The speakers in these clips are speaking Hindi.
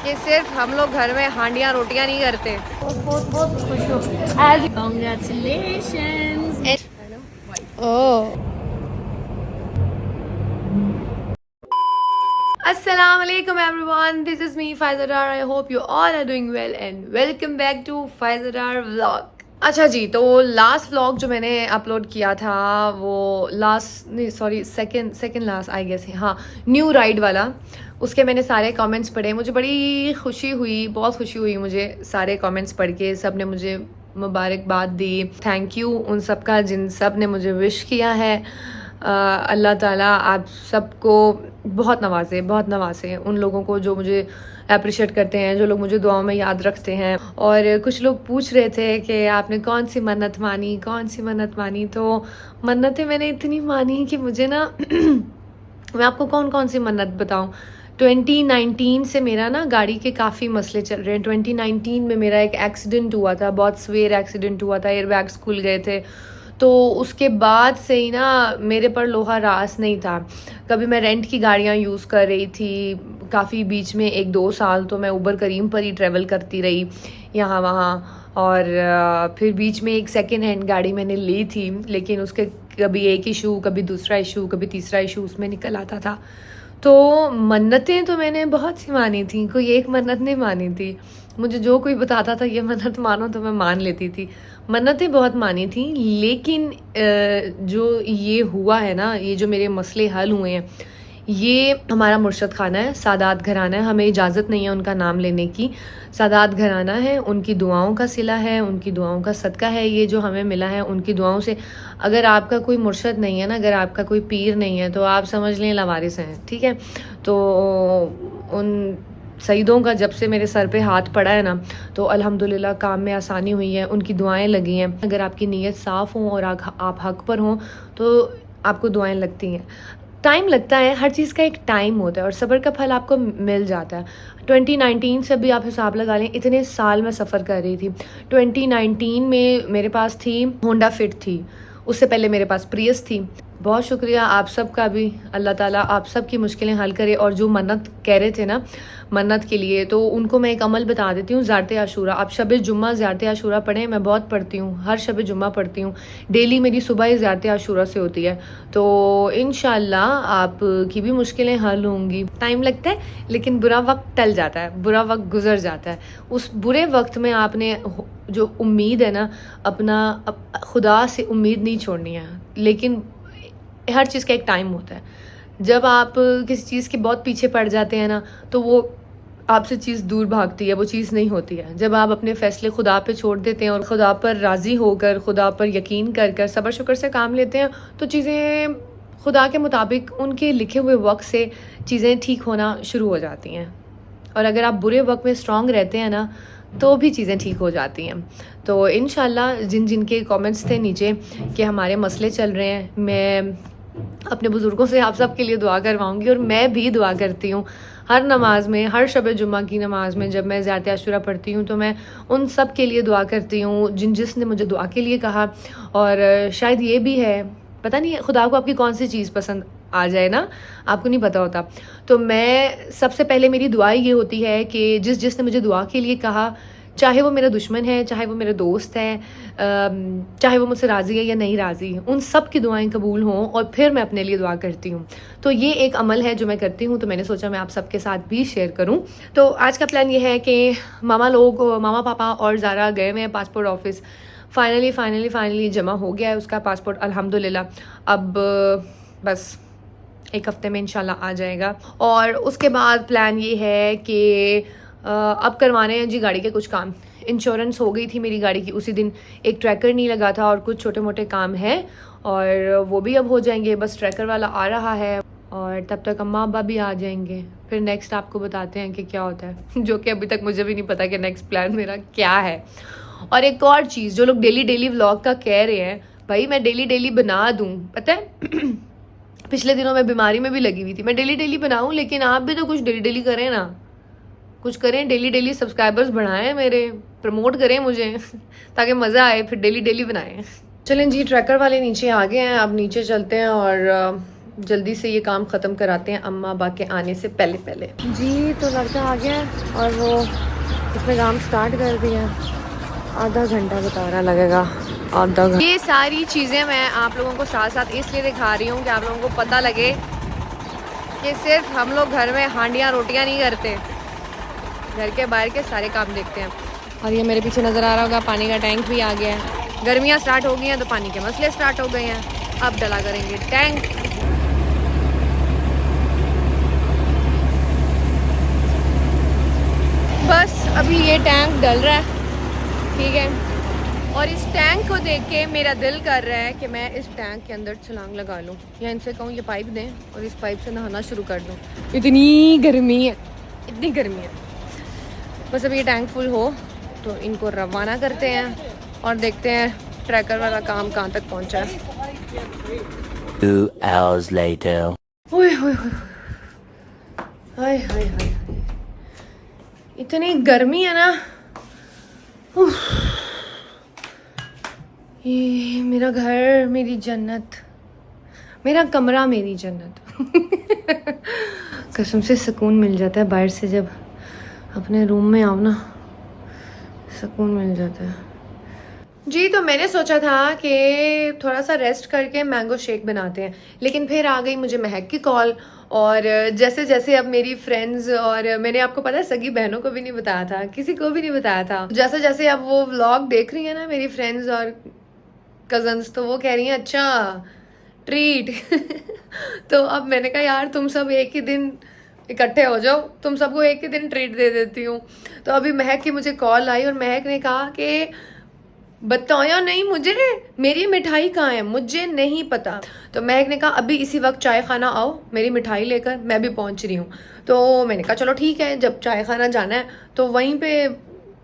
कि सिर्फ हम लोग घर में हांडियाँ रोटियाँ नहीं करते। बहुत खुश हूँ। Congratulations. ओह, अस्सलाम वालेकुम everyone, this is me Faizadar. I hope you all are doing well and welcome back to Faizadar vlog. अच्छा जी, तो लास्ट व्लॉग जो मैंने अपलोड किया था वो लास्ट नहीं sorry second last I guess है, हाँ, न्यू राइड वाला। उसके मैंने सारे कमेंट्स पढ़े, मुझे बड़ी खुशी हुई, बहुत खुशी हुई मुझे सारे कमेंट्स पढ़ के। सब ने मुझे मुबारकबाद दी, थैंक यू उन सब का जिन सब ने मुझे विश किया है। अल्लाह ताला आप सबको बहुत नवाजे उन लोगों को जो मुझे अप्रिशिएट करते हैं, जो लोग मुझे दुआओं में याद रखते हैं। और कुछ लोग पूछ रहे थे कि आपने कौन सी मन्नत मानी, तो मन्नतें मैंने इतनी मानी कि मुझे ना मैं आपको कौन कौन सी मन्नत बताऊं। 2019 से मेरा ना गाड़ी के काफ़ी मसले चल रहे हैं। 2019 में मेरा एक एक्सीडेंट हुआ था, बहुत सवेर एक्सीडेंट हुआ था, एयरबैग्स खुल गए थे। तो उसके बाद से ही ना मेरे पर लोहा रास नहीं था। कभी मैं रेंट की गाड़ियाँ यूज़ कर रही थी, काफ़ी बीच में 1-2 साल तो मैं उबर करीम पर ही ट्रैवल करती रही यहाँ वहाँ। और फिर बीच में एक सेकेंड हैंड गाड़ी मैंने ली थी, लेकिन उसके कभी एक इशू, कभी दूसरा इशू, कभी तीसरा इशू उसमें निकल आता था। तो मन्नतें तो मैंने बहुत सी मानी थी, कोई एक मन्नत नहीं मानी थी। मुझे जो कोई बताता था ये मन्नत मानो तो मैं मान लेती थी। मन्नतें बहुत मानी थी, लेकिन जो ये हुआ है ना, ये जो मेरे मसले हल हुए हैं, ये हमारा मुर्शद खाना है, सादात घराना है। हमें इजाज़त नहीं है उनका नाम लेने की। सादात घराना है, उनकी दुआओं का सिला है, उनकी दुआओं का सदका है ये जो हमें मिला है। उनकी दुआओं से अगर आपका कोई मुर्शद नहीं है ना, अगर आपका कोई पीर नहीं है, तो आप समझ लें लावारिस हैं, ठीक है। तो उन सईदों का जब से मेरे सर पे हाथ पड़ा है ना, तो अल्हम्दुलिल्लाह काम में आसानी हुई है, उनकी दुआएं लगी हैं। अगर आपकी नीयत साफ़ हो और आप हक पर हों तो आपको दुआएं लगती हैं। टाइम लगता है, हर चीज़ का एक टाइम होता है और सब्र का फल आपको मिल जाता है। 2019 से भी आप हिसाब लगा लें, इतने साल मैं सफ़र कर रही थी। 2019 में मेरे पास थी होंडा फिट थी, उससे पहले मेरे पास प्रियस थी। बहुत शुक्रिया आप सब का भी, अल्लाह ताला आप सब की मुश्किलें हल करे। और जो मन्नत कह रहे थे ना मन्नत के लिए, तो उनको मैं एक अमल बता देती हूँ, ज़ियारत आशूरा। आप शब जुम्मा ज़ियारत आशूरा पढ़ें, मैं बहुत पढ़ती हूँ, हर शब जुम्मा पढ़ती हूँ। डेली मेरी सुबह ही ज़ियारत आशूरा से होती है। तो इंशाल्लाह आप की भी मुश्किलें हल होंगी। टाइम लगता है, लेकिन बुरा वक्त टल जाता है, बुरा वक्त गुजर जाता है। उस बुरे वक्त में आपने जो उम्मीद है ना, खुदा से उम्मीद नहीं छोड़नी है। लेकिन हर चीज़ का एक टाइम होता है। जब आप किसी चीज़ के बहुत पीछे पड़ जाते हैं ना, तो वो आपसे चीज़ दूर भागती है, वो चीज़ नहीं होती है। जब आप अपने फ़ैसले खुदा पे छोड़ देते हैं और खुदा पर राज़ी होकर, खुदा पर यकीन कर कर सब्र शुक्र से काम लेते हैं, तो चीज़ें खुदा के मुताबिक उनके लिखे हुए वक्त से चीज़ें ठीक होना शुरू हो जाती हैं। और अगर आप बुरे वक्त में स्ट्रॉन्ग रहते हैं ना, तो भी चीज़ें ठीक हो जाती हैं। तो इंशाल्लाह जिन जिन के कमेंट्स थे नीचे कि हमारे मसले चल रहे हैं, मैं अपने बुज़ुर्गों से आप सब के लिए दुआ करवाऊंगी। और मैं भी दुआ करती हूँ हर नमाज में, हर शब जुम्मा की नमाज में जब मैं ज़ियारत आशूरा पढ़ती हूँ, तो मैं उन सब के लिए दुआ करती हूँ जिसने मुझे दुआ के लिए कहा। और शायद ये भी है, पता नहीं खुदा को आपकी कौन सी चीज़ पसंद आ जाए ना, आपको नहीं पता होता। तो मैं सबसे पहले मेरी दुआ ये होती है कि जिसने मुझे दुआ के लिए कहा, चाहे वो मेरा दुश्मन है, चाहे वो मेरा दोस्त है, चाहे वो मुझसे राज़ी है या नहीं राज़ी, उन सब की दुआएं कबूल हों और फिर मैं अपने लिए दुआ करती हूँ। तो ये एक अमल है जो मैं करती हूँ, तो मैंने सोचा मैं आप सबके साथ भी शेयर करूँ। तो आज का प्लान ये है कि मामा पापा और ज़ारा गए हुए हैं पासपोर्ट ऑफिस। फाइनली जमा हो गया है उसका पासपोर्ट, अल्हम्दुलिल्लाह। अब बस एक हफ्ते में इंशाल्लाह आ जाएगा। और उसके बाद प्लान ये है कि अब करवाने हैं जी गाड़ी के कुछ काम। इंश्योरेंस हो गई थी मेरी गाड़ी की उसी दिन, एक ट्रैकर नहीं लगा था और कुछ छोटे मोटे काम हैं, और वो भी अब हो जाएंगे। बस ट्रैकर वाला आ रहा है और तब तक अम्मा अब्बा भी आ जाएंगे। फिर नेक्स्ट आपको बताते हैं कि क्या होता है जो कि अभी तक मुझे भी नहीं पता कि नेक्स्ट प्लान मेरा क्या है। और एक और चीज़, जो लोग डेली व्लॉग का कह रहे हैं, भाई मैं डेली बना दूँ, पता है पिछले दिनों मैं बीमारी में भी लगी हुई थी। मैं डेली बनाऊं, लेकिन आप भी तो कुछ डेली करें ना, कुछ करें, डेली सब्सक्राइबर्स बढ़ाएं, मेरे प्रमोट करें मुझे ताकि मज़ा आए, फिर डेली बनाएं। चलें जी, ट्रैकर वाले नीचे आ गए हैं, अब नीचे चलते हैं और जल्दी से ये काम ख़त्म कराते हैं अम्मा अब्बा के आने से पहले पहले। जी तो लड़का आ गया और वो उसने काम स्टार्ट कर दिया। आधा घंटा बता रहा लगेगा, आधा घंटा। ये सारी चीज़ें मैं आप लोगों को साथ साथ इसलिए दिखा रही हूँ कि आप लोगों को पता लगे कि सिर्फ हम लोग घर में हांडियाँ रोटियाँ नहीं करते, घर के बाहर के सारे काम देखते हैं। और ये मेरे पीछे नज़र आ रहा होगा पानी का टैंक भी आ गया है। गर्मियाँ स्टार्ट हो गई हैं तो पानी के मसले स्टार्ट हो गए हैं। अब डला करेंगे टैंक। बस अभी ये टैंक डल रहा है, ठीक है। और इस टैंक को देख के मेरा दिल कर रहा है कि मैं इस टैंक के अंदर छलांग लगा लूँ या इनसे कहूँ ये पाइप दें और इस पाइप से नहाना शुरू कर दूँ। इतनी गर्मी है, इतनी गर्मी है। बस अब ये टैंक फुल हो तो इनको रवाना करते हैं और देखते हैं ट्रैकर वाला काम कहाँ तक पहुँचा है। 2 hours later. ओए होए होए, हाय हाय हाय, इतनी गर्मी है ना। उफ। ये मेरा घर मेरी जन्नत, मेरा कमरा मेरी जन्नत। कसम से सुकून मिल जाता है बाहर से, जब अपने रूम में आओ ना सुकून मिल जाता है। जी तो मैंने सोचा था कि थोड़ा सा रेस्ट करके मैंगो शेक बनाते हैं, लेकिन फिर आ गई मुझे महक की कॉल। और जैसे जैसे अब मेरी फ्रेंड्स, और मैंने आपको पता है सगी बहनों को भी नहीं बताया था, किसी को भी नहीं बताया था, जैसे जैसे अब वो व्लॉग देख रही है ना मेरी फ्रेंड्स और कजन्स, तो वो कह रही हैं अच्छा ट्रीट। तो अब मैंने कहा यार तुम सब एक ही दिन इकट्ठे हो जाओ, तुम सबको एक ही दिन ट्रीट दे देती हूँ। तो अभी महक की मुझे कॉल आई और महक ने कहा कि बताया नहीं मुझे, मेरी मिठाई कहाँ है, मुझे नहीं पता। तो महक ने कहा अभी इसी वक्त चाय खाना आओ मेरी मिठाई लेकर, मैं भी पहुँच रही हूँ। तो मैंने कहा चलो ठीक है, जब चाय खाना जाना है तो वहीं पे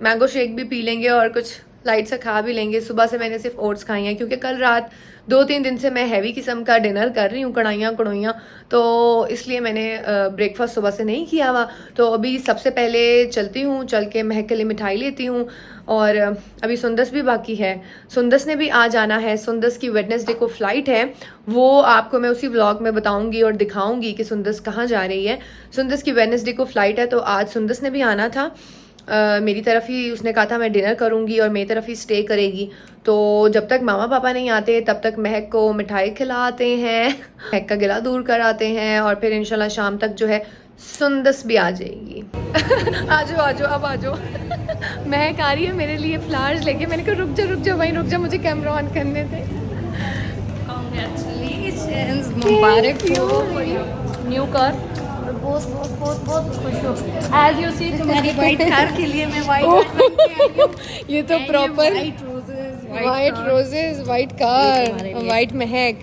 मैंगो शेक भी पी लेंगे और कुछ लाइट सा खा भी लेंगे। सुबह से मैंने सिर्फ ओट्स खाई हैं क्योंकि कल रात 2-3 दिन से मैं हैवी किस्म का डिनर कर रही हूँ, कढ़ाइयाँ कढ़ोइयाँ, तो इसलिए मैंने ब्रेकफास्ट सुबह से नहीं किया हुआ। तो अभी सबसे पहले चलती हूँ, चल के महक के लिए मिठाई लेती हूँ। और अभी सुंदस भी बाकी है, सुंदस ने भी आ जाना है। सुंदस की वेडनेसडे को फ़्लाइट है, वो आपको मैं उसी व्लॉग में बताऊंगी और दिखाऊंगी कि सुंदस कहाँ जा रही है। सुंदस की वेडनेसडे को फ़्लाइट है, तो आज सुंदस ने भी आना था। मेरी तरफ ही उसने कहा था मैं डिनर करूंगी और मेरी तरफ ही स्टे करेगी। तो जब तक मामा पापा नहीं आते तब तक महक को मिठाई खिलाते हैं, महक का गिला दूर कराते हैं, और फिर इंशाल्लाह शाम तक जो है सुंदस भी आ जाएगी। आजो आजो अब आजो। महक आ रही है मेरे लिए फ्लावर्स लेके। मैंने कहा रुक जा वहीं रुक जा, मुझे कैमरा ऑन करने थे। कांग्रेचुलेशंस, मुबारक हो न्यू कार। बहुत बहुत बहुत बहुत खुश हूँ। एज यू सी तुम्हारी वाइट कार के लिए मैं वाइट ये तो proper white roses, white car, white महक।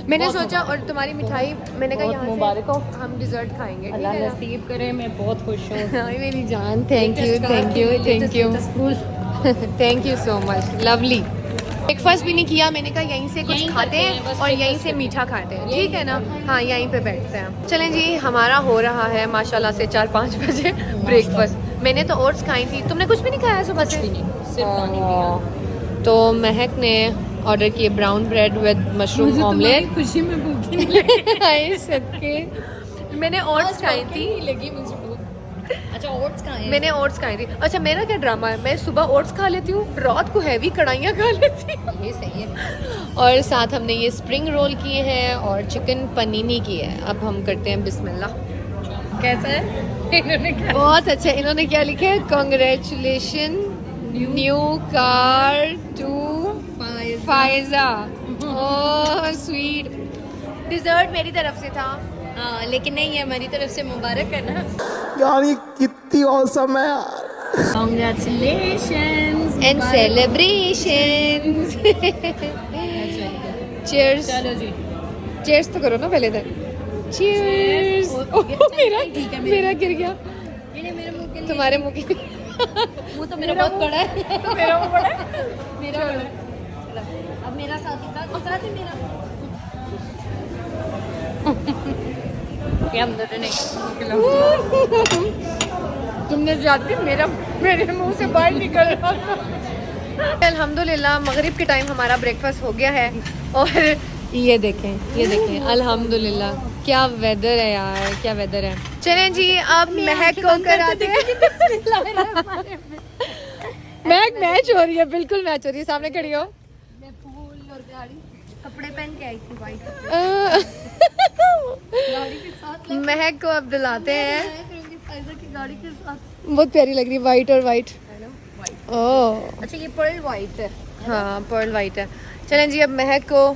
मैंने सोचा, और तुम्हारी मिठाई मैंने कहा यहाँ मुबारक हो, हम डिजर्ट खाएंगे, अल्लाह नसीब करे। मैं बहुत खुश हूँ। मेरी जान, thank you thank you thank you thank you so much, lovely. Breakfast भी नहीं किया, मैंने कहा यहीं से कुछ खाते हैं और यहीं से मीठा खाते हैं, ठीक है ना। हाँ यहीं पे बैठते हैं। चलें जी, हमारा हो रहा है माशाल्लाह से 4-5 बजे ब्रेकफास्ट। मैंने तो ओट्स खाई थी, तुमने कुछ भी नहीं खाया सुबह से? सिर्फ पानी पिया। तो महक ने ऑर्डर किए brown bread with mushroom omelette. खुशी में भूखी नहीं लगी। सदके मैंने ओट्स खाई थी। लगी मुझे भूख। अच्छा ओट्स खाए? मैंने ओट्स खाई थी। अच्छा मेरा क्या ड्रामा है, मैं सुबह ओट्स खा लेती हूँ, रात को हैवी कढ़ाइयाँ खा लेती हूँ। ये सही है। और साथ हमने ये स्प्रिंग रोल किए हैं और चिकन पनीनी की है। अब हम करते हैं बिस्मिल्लाह। कैसा है? इन्होंने क्या? बहुत अच्छा। इन्होंने क्या लिखा है, congratulation new car to Faiza. Oh sweet. Dessert मेरी तरफ से था। हाँ लेकिन नहीं है, मेरी तरफ से मुबारक है ना। यार ये कितनी औसम है यार। Congratulations and celebrations. चीयर्स। चलो जी, चीयर्स तो करो ना पहले तक। चीयर्स। मेरा गिर गया। ये मेरे मुंह के लिए। तुम्हारे मुंह की मुंह तो मेरा बहुत बड़ा है। मेरा मुंह बड़ा है। मेरा बड़ा है। अब मेरा साथी का है मेरा। तुमने ज्यादा मेरे मुंह से बाहर निकल रहा था। अल्हम्दुलिल्लाह मगरिब के टाइम हमारा ब्रेकफास्ट हो गया है और ये देखें अल्हम्दुलिल्लाह, क्या वेदर है यार, क्या वेदर है। चलें जी, अब महक को कराते हैं। महक मैच हो रही है, बिल्कुल मैच हो रही है, सामने खड़ी हो। मैं फूल और गाड़ी कपड़े पहन के आई थी वाइट गाड़ी के साथ। महक को अब दिलाते हैं। फायजा की गाड़ी के साथ बहुत प्यारी लग रही है, वाइट और वाइट। ओह अच्छा, ये पर्ल वाइट है। हाँ, पर्ल वाइट है। चलें जी, अब महक को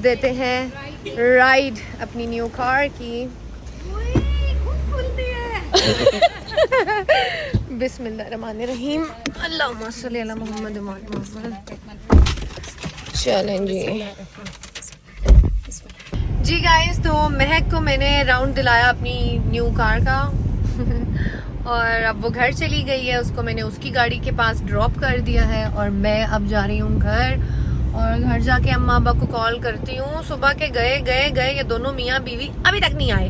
देते हैं राइड अपनी न्यू कार की। खूब खुलती है। बिस्मिल्लाहिर्रहमानिर्रहीम, अल्लाहुम्मा सल्ली अला मुहम्मद व अला मुहम्मद। चलें जी गाइस, तो महक को मैंने राउंड दिलाया अपनी न्यू कार का और अब वो घर चली गई है। उसको मैंने उसकी गाड़ी के पास ड्रॉप कर दिया है और मैं अब जा रही हूँ घर। और घर जाके अम्मा अब्बा को कॉल करती हूँ। सुबह के गए ये दोनों मियाँ बीवी अभी तक नहीं आए।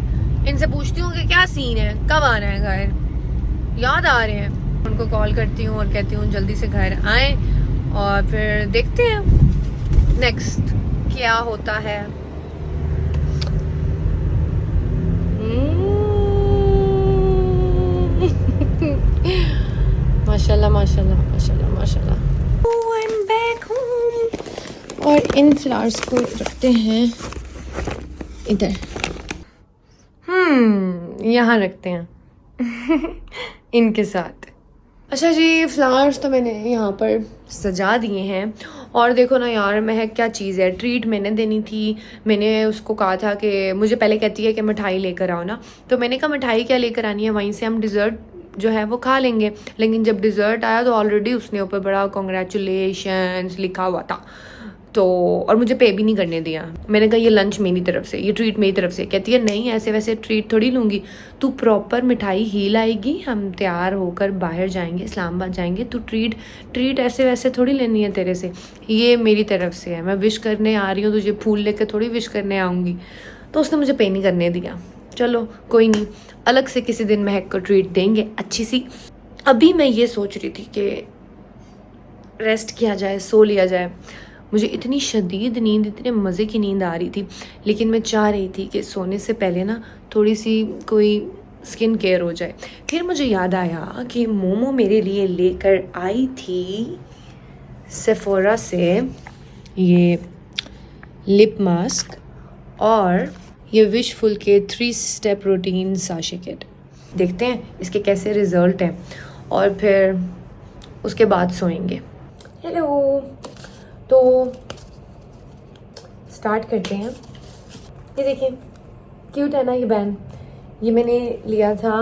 इनसे पूछती हूँ कि क्या सीन है, कब आना है घर, याद आ रहे हैं। उनको कॉल करती हूँ और कहती हूँ जल्दी से घर आए और फिर देखते हैं नेक्स्ट क्या होता है। माशाल्लाह माशाल्लाह माशाल्लाह माशाल्लाह। I'm back home। और इन फ्लावर्स को रखते हैं इधर, यहाँ रखते हैं इनके साथ। अच्छा जी, फ्लावर्स तो मैंने यहाँ पर सजा दिए हैं। और देखो ना यार, महक क्या चीज़ है, ट्रीट मैंने देनी थी। मैंने उसको कहा था कि मुझे पहले कहती है कि मिठाई लेकर आओ ना, तो मैंने कहा मिठाई क्या लेकर आनी है, वहीं से हम डिज़र्ट जो है वो खा लेंगे। लेकिन जब डिज़र्ट आया तो ऑलरेडी उसने ऊपर बड़ा कॉन्ग्रेचुलेशंस लिखा हुआ था, तो और मुझे पे भी नहीं करने दिया। मैंने कहा ये लंच मेरी तरफ से, ये ट्रीट मेरी तरफ से। कहती है नहीं, ऐसे वैसे ट्रीट थोड़ी लूँगी, तू प्रॉपर मिठाई ही लाएगी, हम तैयार होकर बाहर जाएंगे, इस्लामाबाद जाएंगे, तू ट्रीट ऐसे वैसे थोड़ी लेनी है तेरे से, ये मेरी तरफ से है। मैं विश करने आ रही हूँ, तुझे फूल लेकर थोड़ी विश करने आऊँगी। तो उसने मुझे पे नहीं करने दिया। चलो कोई नहीं, अलग से किसी दिन महक को ट्रीट देंगे अच्छी सी। अभी मैं ये सोच रही थी कि रेस्ट किया जाए, सो लिया जाए। मुझे इतनी शदीद नींद, इतने मज़े की नींद आ रही थी, लेकिन मैं चाह रही थी कि सोने से पहले ना थोड़ी सी कोई स्किन केयर हो जाए। फिर मुझे याद आया कि मोमो मेरे लिए लेकर आई थी सेफोरा से ये लिप मास्क और ये विशफुल के 3 स्टेप रूटीन साशे किट। देखते हैं इसके कैसे रिज़ल्ट हैं और फिर उसके बाद सोएंगे। हेलो, तो स्टार्ट करते हैं। ये देखिए क्यूट है ना ये बैंड, ये मैंने लिया था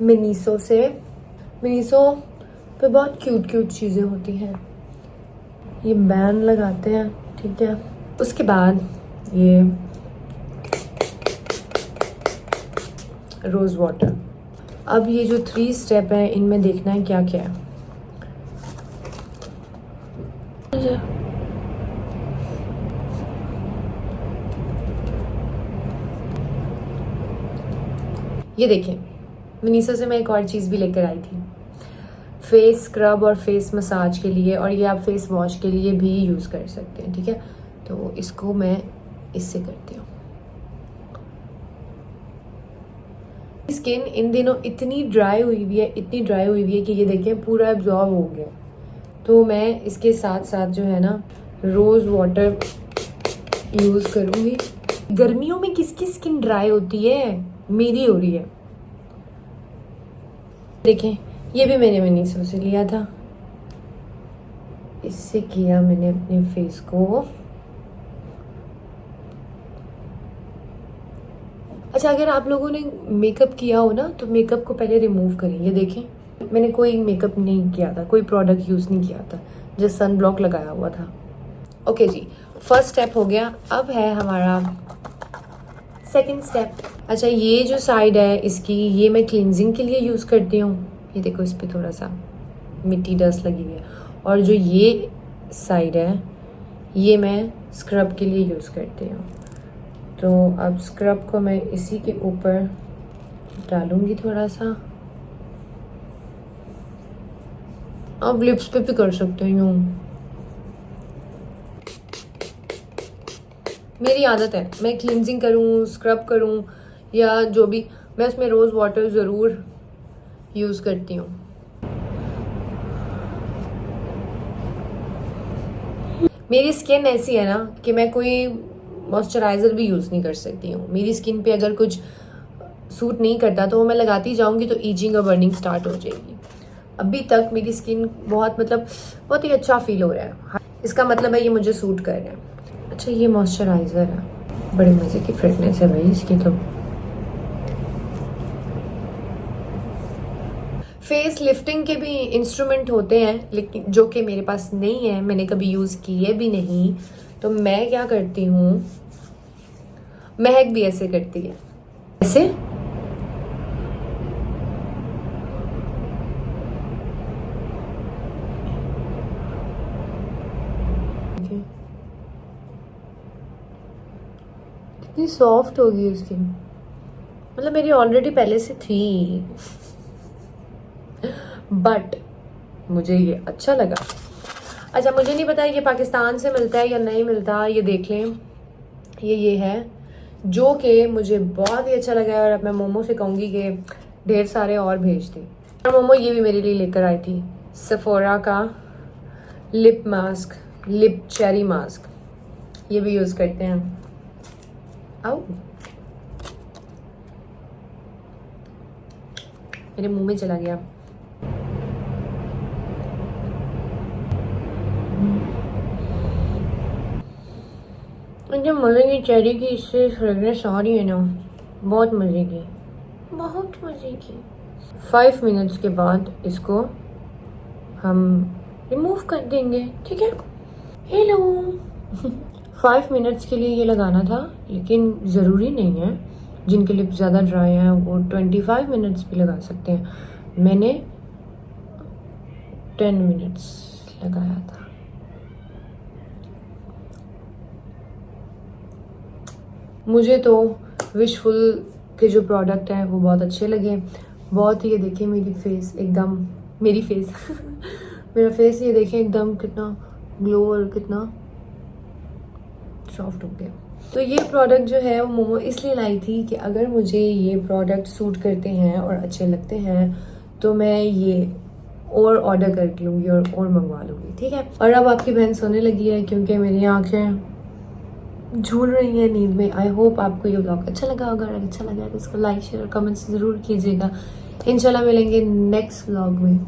मिनीसो से। मिनीसो पे बहुत क्यूट चीज़ें होती हैं। ये बैंड लगाते हैं, ठीक है। उसके बाद ये रोज़ वाटर। अब ये जो 3 स्टेप हैं, इनमें देखना है क्या क्या है। ये देखिए, मिनीसो से मैं एक और चीज़ भी लेकर आई थी, फेस स्क्रब और फेस मसाज के लिए, और ये आप फेस वॉश के लिए भी यूज़ कर सकते हैं, ठीक है। तो इसको मैं इससे करती हूँ। स्किन इन दिनों इतनी ड्राई हुई हुई है कि ये देखिए पूरा एब्जॉर्ब हो गया। तो मैं इसके साथ साथ जो है ना रोज़ वाटर यूज़ करूँगी। गर्मियों में किसकी स्किन ड्राई होती है, मेरी हो रही है। देखें, ये भी मैंने मिनीसो से लिया था। इससे किया मैंने अपने फेस को। अच्छा, अगर आप लोगों ने मेकअप किया हो ना, तो मेकअप को पहले रिमूव करें। ये देखें, मैंने कोई मेकअप नहीं किया था, कोई प्रोडक्ट यूज़ नहीं किया था, जस्ट सन ब्लॉक लगाया हुआ था। ओके जी, फर्स्ट स्टेप हो गया। अब है हमारा सेकंड स्टेप। अच्छा, ये जो साइड है इसकी, ये मैं क्लिनजिंग के लिए यूज़ करती हूँ। ये देखो, इस पर थोड़ा सा मिट्टी डस्ट लगी हुई है। और जो ये साइड है, ये मैं स्क्रब के लिए यूज़ करती हूँ। तो अब स्क्रब को मैं इसी के ऊपर डालूंगी थोड़ा सा। आप लिप्स पे भी कर सकते हो यूँ। मेरी आदत है, मैं क्लिनजिंग करूँ, स्क्रब करूँ या जो भी, मैं उसमें रोज़ वाटर ज़रूर यूज़ करती हूँ। मेरी स्किन ऐसी है ना कि मैं कोई मॉइस्चराइज़र भी यूज़ नहीं कर सकती हूँ। मेरी स्किन पे अगर कुछ सूट नहीं करता तो वो मैं लगाती जाऊँगी तो ईचिंग और बर्निंग स्टार्ट हो जाएगी। अभी तक मेरी स्किन बहुत ही अच्छा फील हो रहा है। इसका मतलब है ये मुझे सूट कर रहा है। अच्छा, ये मॉइस्चराइज़र है, बड़े मज़े की फ्रेगनेंस है भाई इसकी। तो फेस लिफ्टिंग के भी इंस्ट्रूमेंट होते हैं, लेकिन जो कि मेरे पास नहीं है, मैंने कभी यूज़ किए भी नहीं। तो मैं क्या करती हूँ, महक भी ऐसे करती है, ऐसे कितनी सॉफ्ट होगी उसकी, मतलब मेरी ऑलरेडी पहले से थी बट मुझे ये अच्छा लगा। अच्छा, मुझे नहीं पता ये पाकिस्तान से मिलता है या नहीं मिलता, ये देख लें। ये है जो कि मुझे बहुत ही अच्छा लगा है, और अब मैं मोमो से कहूँगी कि ढेर सारे और भेज दें। और मोमो ये भी मेरे लिए लेकर आई थी, सेफोरा का lip mask, lip cherry mask, ये भी यूज़ करते हैं। आओ, मेरे मुंह में चला गया। जो मज़े की चेरी की इससे फ्रेगनेंस आ रही है ना, बहुत मज़े की, बहुत मज़े की। 5 मिनट्स के बाद इसको हम रिमूव कर देंगे, ठीक है। हेलो 5 मिनट्स के लिए ये लगाना था, लेकिन ज़रूरी नहीं है। जिनके लिप ज़्यादा ड्राई हैं वो 25 मिनट्स भी लगा सकते हैं। मैंने 10 मिनट्स लगाया था। मुझे तो विशफुल के जो प्रोडक्ट हैं वो बहुत अच्छे लगे, बहुत ही। ये देखिए मेरी फेस एकदम, मेरी फेस मेरा फेस ये देखिए एकदम कितना ग्लो और कितना सॉफ्ट हो गया। तो ये प्रोडक्ट जो है वो मोमो इसलिए लाई थी कि अगर मुझे ये प्रोडक्ट सूट करते हैं और अच्छे लगते हैं तो मैं ये और ऑर्डर कर लूँगी और मंगवा लूँगी, ठीक है। और अब आपकी बहन सोने लगी है क्योंकि मेरी आँखें झूल रही है नींद में। आई होप आपको ये व्लॉग अच्छा लगा होगा, अगर अच्छा लगा तो इसको लाइक शेयर और कमेंट्स ज़रूर कीजिएगा। इंशाल्लाह मिलेंगे नेक्स्ट व्लॉग में।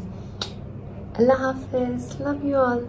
अल्लाह हाफिज़, लव यू ऑल।